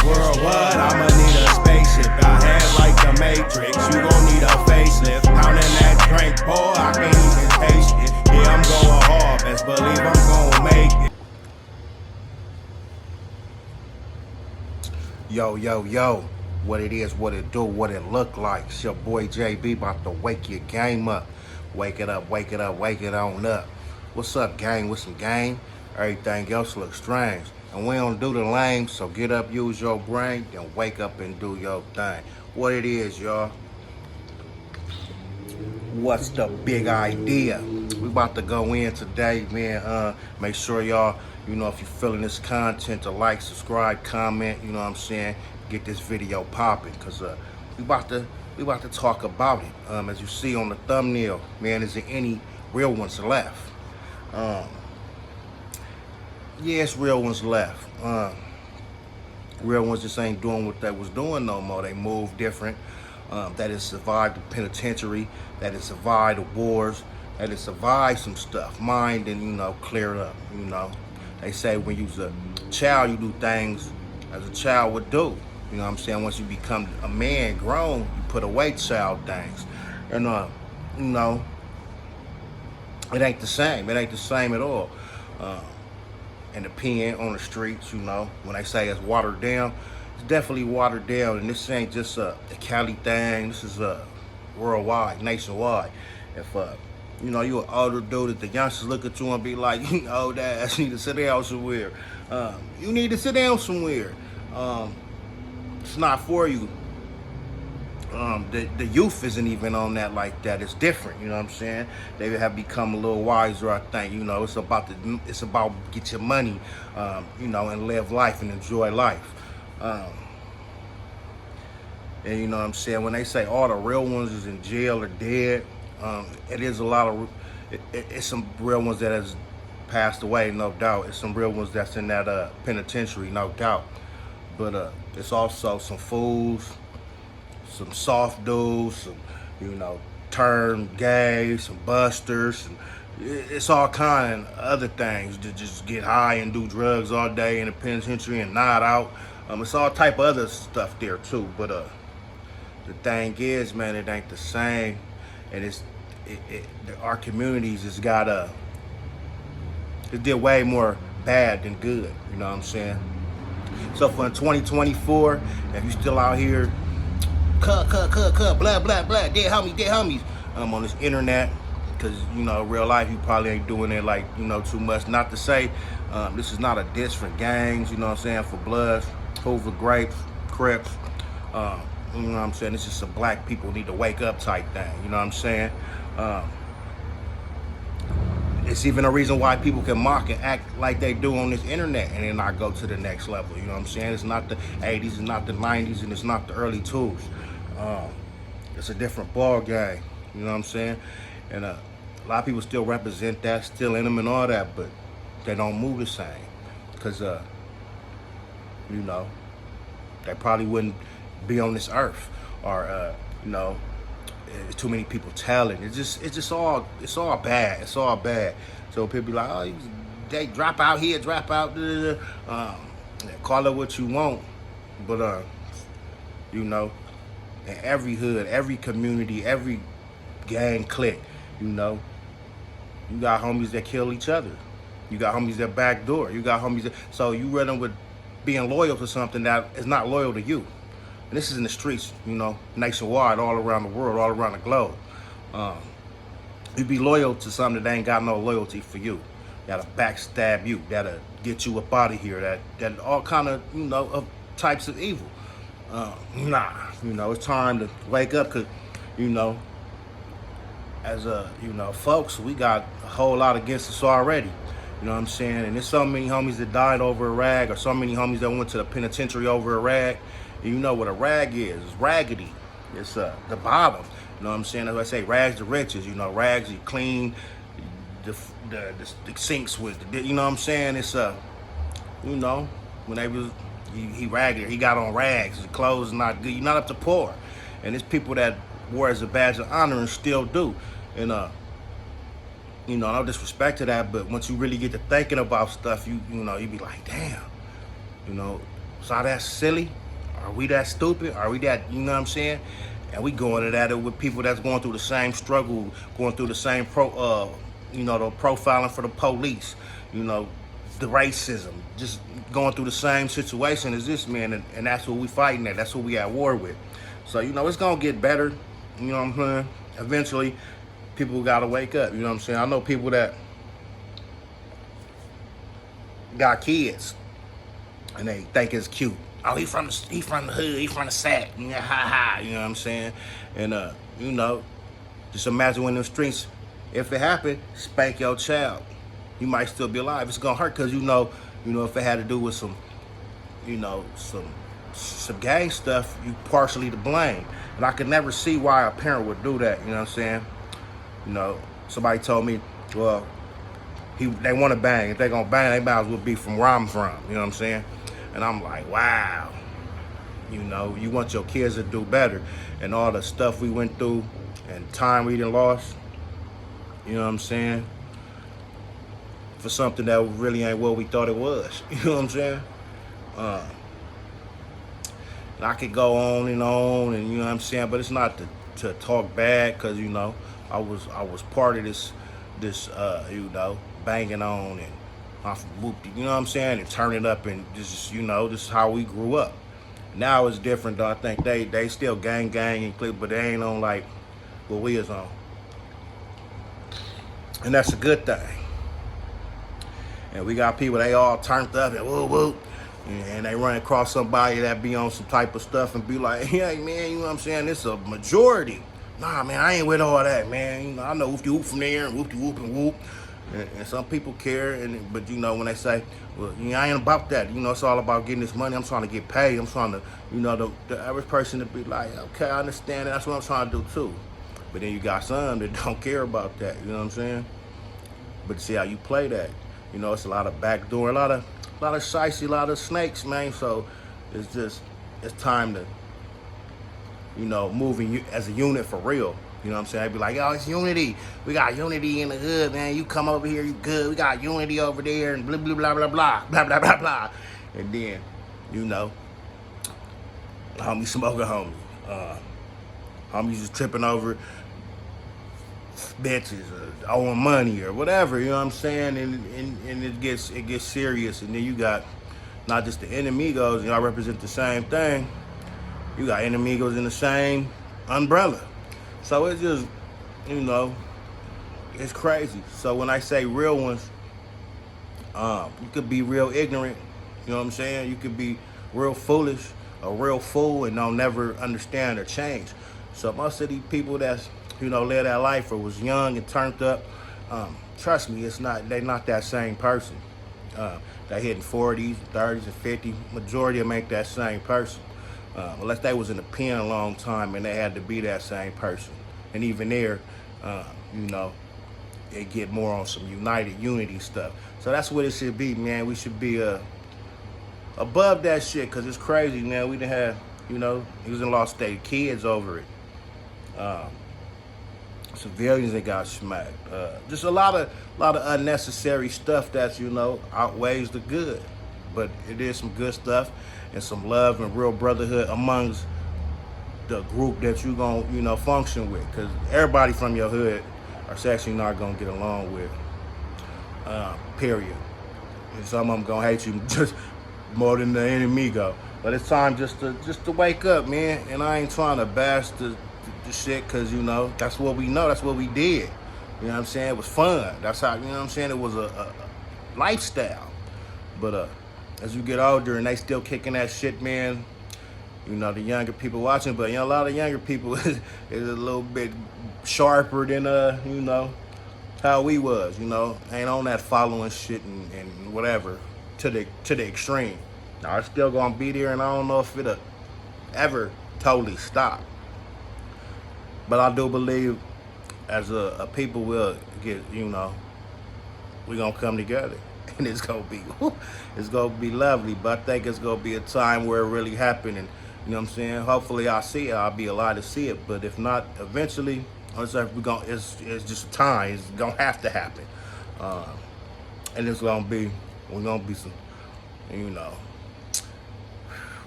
World what? I'ma need a spaceship. Got hands like the Matrix. You gon' need a facelift. Pounding that drink, boy, I can't even taste it. Yeah, I'm going hard. Best believe I'm gon' make it. Yo, yo, yo, what it is, what it do, what it look like. It's your boy JB about to wake your game up. Wake it up, wake it up, wake it on up. What's up, gang? With some game? Everything else looks strange. And we don't do the lame, so get up, use your brain, then wake up and do your thing. What it is, y'all? What's the big idea? We about to go in today, man. Make sure y'all, if you're feeling this content, to like, subscribe, comment, you know what I'm saying? Get this video popping, cause we about to talk about it. As you see on the thumbnail, man, is there any real ones left? Yes, real ones left. Real ones just ain't doing what they was doing no more. They move different. That has survived the penitentiary, that has survived the wars, that has survived some stuff. Mind and, cleared up, They say when you's a child, you do things as a child would do. You know what I'm saying? Once you become a man, grown, you put away child things. And, it ain't the same. It ain't the same at all. And the pen on the streets, when they say it's watered down, it's definitely watered down. And this ain't just a Cali thing. This is worldwide, nationwide. If you an older dude that the youngsters look at you and be like, old ass, you need to sit down somewhere. You need to sit down somewhere. It's not for you. The youth isn't even on that like that. It's different, you know what I'm saying? They have become a little wiser, I think. It's about get your money, and live life and enjoy life. And you know what I'm saying? When they say all the real ones is in jail or dead, it is a lot of, it's some real ones that has passed away, no doubt. It's some real ones that's in that penitentiary, no doubt. But it's also some fools, some soft dudes, some, turned gay, some busters. It's all kind of other things to just get high and do drugs all day in the penitentiary and nod out. It's all type of other stuff there too. But the thing is, man, it ain't the same. And our communities has got it did way more bad than good. You know what I'm saying? So for 2024, if you still out here, cut, blah, blah, blah, dead homies, on this internet, because, real life, you probably ain't doing it like, too much. Not to say, this is not a diss for gangs, you know what I'm saying, for Bloods, Hoover, Grapes, Crips, you know what I'm saying, it's just some black people need to wake up type thing, you know what I'm saying. It's even a reason why people can mock and act like they do on this internet and then not go to the next level, you know what I'm saying. It's not the 80s, it's not the 90s, and it's not the early 2s. It's a different ball game, you know what I'm saying? And a lot of people still represent that, still in them and all that, but they don't move the same. Because, they probably wouldn't be on this earth, or, too many people telling. It's just all bad. It's all bad. So people be like, oh, they drop out here, drop out there. Call it what you want, but in every hood, every community, every gang clique, you got homies that kill each other. You got homies that backdoor. You got homies that, so you running with being loyal to something that is not loyal to you. And this is in the streets, nationwide, all around the world, all around the globe. You be loyal to something that ain't got no loyalty for you. That'll backstab you. That'll get you up out of here. That all kind of, of types of evil. It's time to wake up, because, as folks, we got a whole lot against us already. You know what I'm saying? And there's so many homies that died over a rag, or so many homies that went to the penitentiary over a rag. And you know what a rag is? It's raggedy. It's the bottom. You know what I'm saying? As I say, rags to riches. Rags you clean the sinks with. You know what I'm saying? It's when they was he ragged, he got on rags. His clothes is not good. You're not up to par. And there's people that wore it as a badge of honor and still do. And no disrespect to that, but once you really get to thinking about stuff, you be like, damn, So that's silly? Are we that stupid? Are we that, you know what I'm saying? And we going at it with people that's going through the same struggle, going through the same the profiling for the police, you know, the racism, just going through the same situation as this man, and that's what we fighting at. That's what we at war with. So, you know, it's gonna get better, you know what I'm saying? Eventually, people gotta wake up, you know what I'm saying? I know people that got kids and they think it's cute. Oh, he from the hood, he from the sack, yeah, ha ha, you know what I'm saying? And you know, just imagine when them streets, if it happened, spank your child, you might still be alive. It's gonna hurt because you know, if it had to do with some, some gang stuff, you partially to blame. And I could never see why a parent would do that. You know what I'm saying? You know, somebody told me, well, they want to bang. If they gonna bang, they might as well be from where I'm from. You know what I'm saying? And I'm like, wow. You know, you want your kids to do better, and all the stuff we went through and time we done lost. You know what I'm saying? For something that really ain't what we thought it was. You know what I'm saying? I could go on, and you know what I'm saying, but it's not to talk bad, because you know I was part of this banging on and off whooped, you know what I'm saying, and turn it up, and just this is how we grew up. Now it's different though. I think they still gang and click, but they ain't on like what we is on, and that's a good thing. And we got people, they all turned up and woo woo. And they run across somebody that be on some type of stuff and be like, hey man, you know what I'm saying? It's a majority. Nah, man, I ain't with all that, man. You know, I know whoop-de-whoop from there and whoop-de-whoop and whoop. And some people care, but you know, when they say, well, you know, I ain't about that. You know, it's all about getting this money. I'm trying to get paid. I'm trying to, you know, the average person to be like, okay, I understand it. That's what I'm trying to do too. But then you got some that don't care about that. You know what I'm saying? But see how you play that. You know, it's a lot of backdoor, a lot of shicey, a lot of snakes, man. So it's time to, you know, moving as a unit for real. You know what I'm saying? I'd be like, oh, it's unity. We got unity in the hood, man. You come over here, you good. We got unity over there, and blah, blah, blah, blah, blah, blah, blah, blah, blah. And then, you know, homie smoking homie. Homies just tripping over bitches or owing money or whatever, you know what I'm saying? And it gets serious. And then you got not just the enemigos, you know, I represent the same thing. You got enemigos in the same umbrella. So it's just, you know, it's crazy. So when I say real ones, you could be real ignorant, you know what I'm saying? You could be real foolish, a real fool, and don't never understand or change. So most of these people that's, you know, live that life or was young and turned up, trust me, they're not that same person. They hitting 40s, 30s, and 50s. Majority of them ain't that same person. Unless they was in the pen a long time and they had to be that same person. And even there, you know, they get more on some unity stuff. So that's what it should be, man. We should be above that shit, because it's crazy, man. We done had, you know, niggas done lost their kids over it. Civilians that got smacked. Just a lot of unnecessary stuff that, you know, outweighs the good. But it is some good stuff and some love and real brotherhood amongst the group that you gonna, you know, function with. Because everybody from your hood are actually not gonna get along with. Period. And some of them gonna hate you just more than the enemigo. But it's time just to wake up, man. And I ain't trying to bash the shit, because, you know, that's what we know. That's what we did. You know what I'm saying? It was fun. That's how, you know what I'm saying? It was a lifestyle. But as you get older and they still kicking that shit, man, you know, the younger people watching, but, you know, a lot of younger people is a little bit sharper than, you know, how we was, you know. Ain't on that following shit and whatever to the extreme. Now, it's still gonna be there, and I don't know if it'll ever totally stop. But I do believe as a people will get, you know, we're gonna come together, and it's gonna be lovely. But I think it's gonna be a time where it really happened, and you know what I'm saying. Hopefully, I'll see it. I'll be alive to see it. But if not, eventually, it's just time. It's gonna have to happen, and we're gonna be some, you know.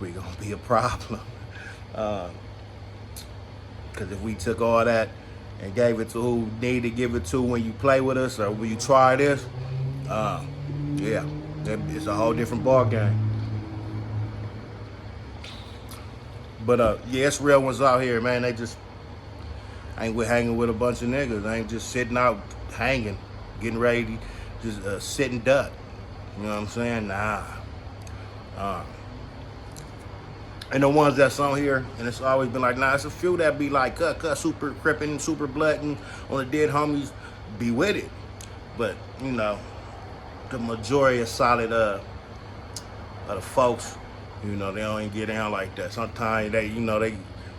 we gonna be a problem. Because if we took all that and gave it to who need to give it to when you play with us or when you try this, yeah, it's a whole different ball game. But yeah, it's real ones out here, man. They just ain't hanging with a bunch of niggas. They ain't just sitting out hanging, getting ready to just sitting duck. You know what I'm saying? Nah. And the ones that's on here, and it's always been like, nah, it's a few that be like, super crippin', super blooding on the dead homies, be with it. But, you know, the majority of solid of the folks, you know, they don't even get down like that. Sometimes they, you know, they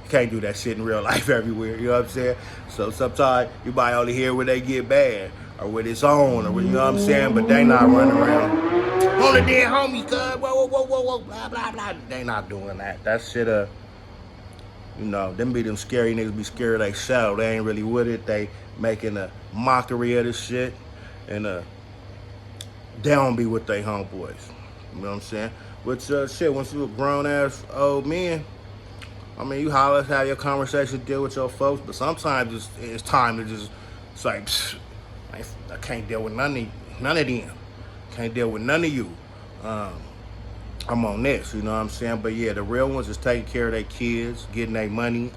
can't do that shit in real life everywhere, you know what I'm saying? So sometimes you might only hear where they get bad or where it's on or where, you know what I'm saying? But they not running around on the dead homies, cuz, whoa, blah, blah, blah. They not doing that. That shit, you know, them scary niggas be scared of they self. They ain't really with it. They making a mockery of this shit. And they don't be with they homeboys. You know what I'm saying? Which, shit, once you a grown-ass old man, I mean, you holler, have your conversation, deal with your folks, but sometimes it's time to just, it's like, I can't deal with none of them. Can't deal with none of you. I'm on this, you know what I'm saying? But yeah, the real ones is taking care of their kids, getting their money,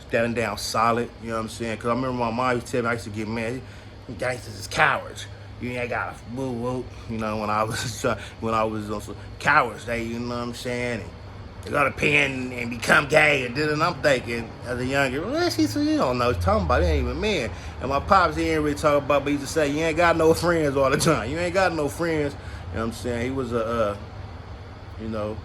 standing down solid, you know what I'm saying? Because I remember my mom used to tell me, I used to get mad, gangsters is cowards. You ain't got a woo-woo, you know, when I was on some cowards, they, you know what I'm saying? And they go to pen and become gay, and then I'm thinking, as a younger, well, you don't know what he's talking about, it ain't even men. And my pops, he ain't really talking about, but he used to say, you ain't got no friends all the time. You ain't got no friends, you know what I'm saying? He was you know,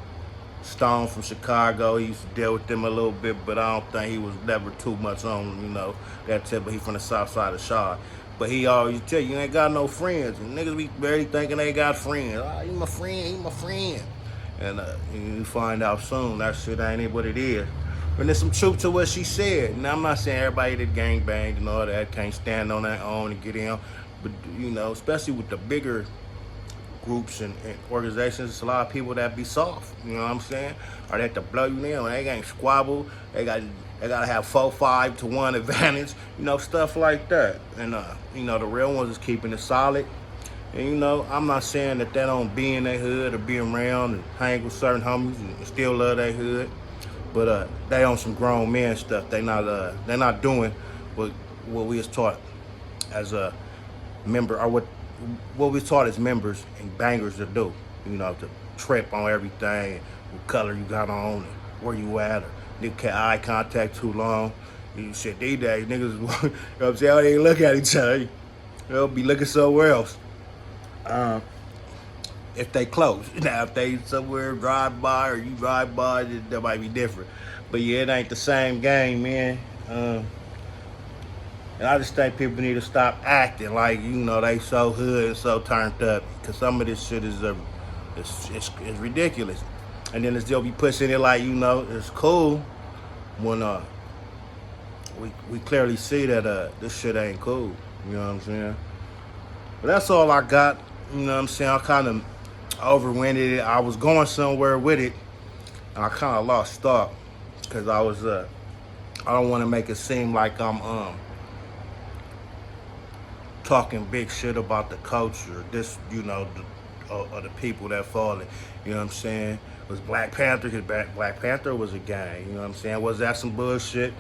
Stone from Chicago. He used to deal with them a little bit, but I don't think he was never too much on, you know, that tip, but he from the south side of Shaw. But he always tell you ain't got no friends. And niggas be barely thinking they got friends. Oh, he my friend. And you find out soon that shit ain't what it is. But there's some truth to what she said. Now, I'm not saying everybody that gang banged and all that can't stand on their own and get in. But, you know, especially with the bigger groups and organizations, it's a lot of people that be soft, you know what I'm saying? Or they have to blow you in when they ain't squabble. They gotta have 4-5 to 1 advantage, you know, stuff like that. And you know, the real ones is keeping it solid. And you know, I'm not saying that they don't be in their hood or be around and hang with certain homies and still love their hood, but they on some grown men stuff. They're not doing what we was taught as a member, or what we taught as members and bangers to do, you know, to trip on everything, what color you got on, and where you at, or nigga can't eye contact too long. You shit, these days, niggas, you know what I'm saying, they ain't look at each other. They'll be looking somewhere else. If they close. Now, if they somewhere drive by or you drive by, that might be different. But yeah, it ain't the same game, man. And I just think people need to stop acting like, you know, they so hood and so turned up. Because some of this shit is it's ridiculous. And then they'll be pushing it like, you know, it's cool. When we clearly see that this shit ain't cool. You know what I'm saying? But that's all I got. You know what I'm saying? I kind of overwinded it. I was going somewhere with it. And I kind of lost thought. Because I was, I don't want to make it seem like I'm, talking big shit about the culture, this, you know, the people that fallen. You know what I'm saying? Was Black Panther, because Black Panther was a gang, you know what I'm saying? Was that some bullshit?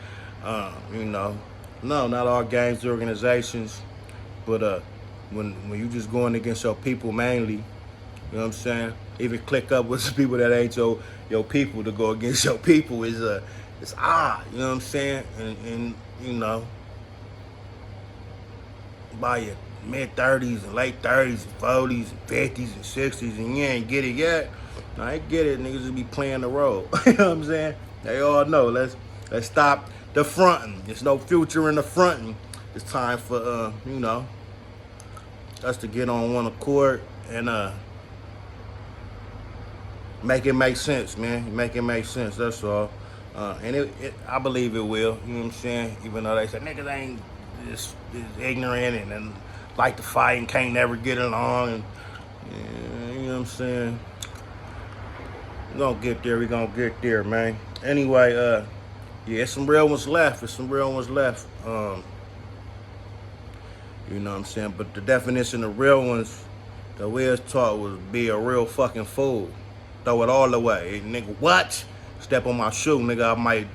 You know, no, not all gangs, organizations, but when you just going against your people mainly, you know what I'm saying? Even click up with some people that ain't your people to go against your people is it's odd, you know what I'm saying? And you know, by your mid-30s and late 30s and 40s and 50s and 60s and you ain't get it yet, I ain't get it, niggas will be playing the role. You know what I'm saying? They all know, let's stop the fronting. There's no future in the fronting. It's time for, you know, us to get on one accord and make it make sense, man. Make it make sense, that's all. And I believe it will, you know what I'm saying? Even though they say niggas ain't is ignorant and like to fight and can't never get along, and you know what I'm saying? We gonna get there. We gonna get there, man. Anyway, yeah, some real ones left. There's some real ones left. You know what I'm saying? But the definition of real ones that we was taught was be a real fucking fool. Throw it all away. Nigga, what? Step on my shoe, nigga,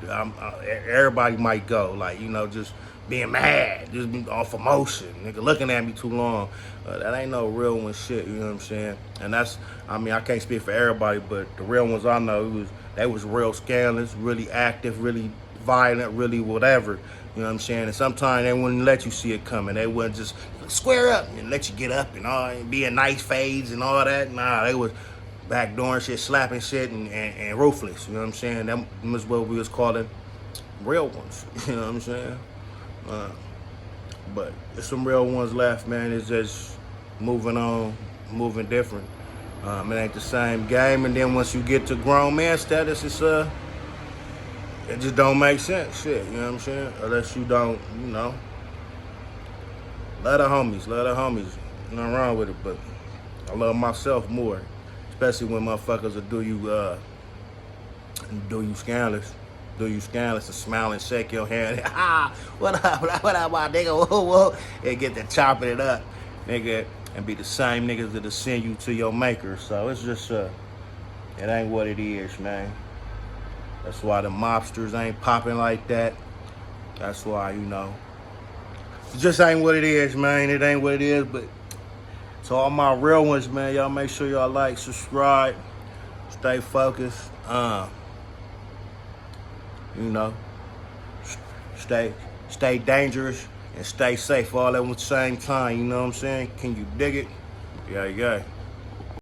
everybody might go. Like, you know, just being mad, just be off emotion. Nigga looking at me too long. That ain't no real one shit, you know what I'm saying? And that's, I mean, I can't speak for everybody, but the real ones I know, they was real scandalous, really active, really violent, really whatever. You know what I'm saying? And sometimes they wouldn't let you see it coming. They wouldn't just square up and let you get up and all, and be in nice fades and all that. Nah, they was backdooring shit, slapping shit, and ruthless. You know what I'm saying? That was what we was calling real ones. You know what I'm saying? But there's some real ones left, man. It's just moving on, moving different. It ain't the same game. And then once you get to grown man status, it just don't make sense, shit, you know what I'm saying? Unless you don't, you know. Love the homies. Nothing wrong with it, but I love myself more. Especially when motherfuckers will do you scandalous. Do you scandalous and smile and shake your hand. What up, my nigga? Whoa, whoa. And get to chopping it up, nigga. And be the same niggas that'll send you to your maker. So it's just, it ain't what it is, man. That's why the mobsters ain't popping like that. That's why, you know. It just ain't what it is, man. It ain't what it is, but to all my real ones, man, y'all make sure y'all like, subscribe, stay focused. You know, stay dangerous and stay safe all at the same time, you know what I'm saying? Can you dig it? Yeah.